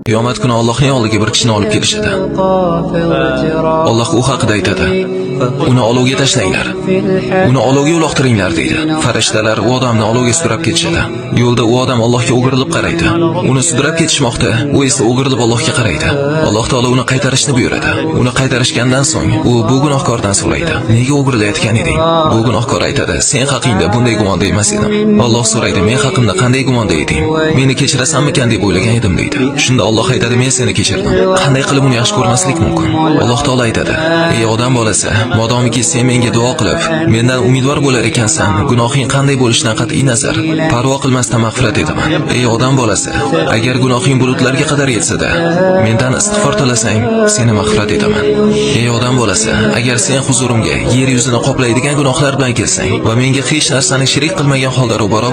Qiyomat kuni Allohning oldiga bir kishini olib kelishadi. Alloh u haqida aytadi: uni olovga tashlanglar. Uni olovga uloqtiringlar deydi. Farishtalar u odamni olovga sudrab ketishadi. Yo'lda u odam Allohga o'girilib qaraydi. Uni sudrab ketishmoqda, u esa o'girilib Allohga qaraydi. Alloh taolo uni qaytarishni buyuradi. Uni qaytarishgandan so'ng u bu gunohkordan so'raydi: "Nega o'girilayotgan eding?" Bu gunohkor aytadi: "Sen haqingda bunday gumonda emas edim." Alloh so'raydi: "Men haqimda qanday gumonda eding? Meni kechirasanmikan deb o'ylagan edim" deydi. Shunda Alloh aytadi: "Men seni kechirdim. Qanday qilib uni yaxshi ko'rmaslik mumkin?" Alloh taolo aytadi: "Ey odam bolasi, modomiki sen menga duo qilib, mendan umidvor bo'lar ekansan, gunohing qanday bo'lishidan qat'iy nazar, parvo qilmasdan mag'firat etaman. Ey odam bolasi, agar gunohing bulutlarga qadar yetsa-da, mendan istig'for tilasang, seni mag'firat etaman. Ey odam bolasi, agar sen huzurimga yer yuzini qoplaydigan gunohlar bilan kelsang va menga hech narsani shirik qilmagan holda ro'baro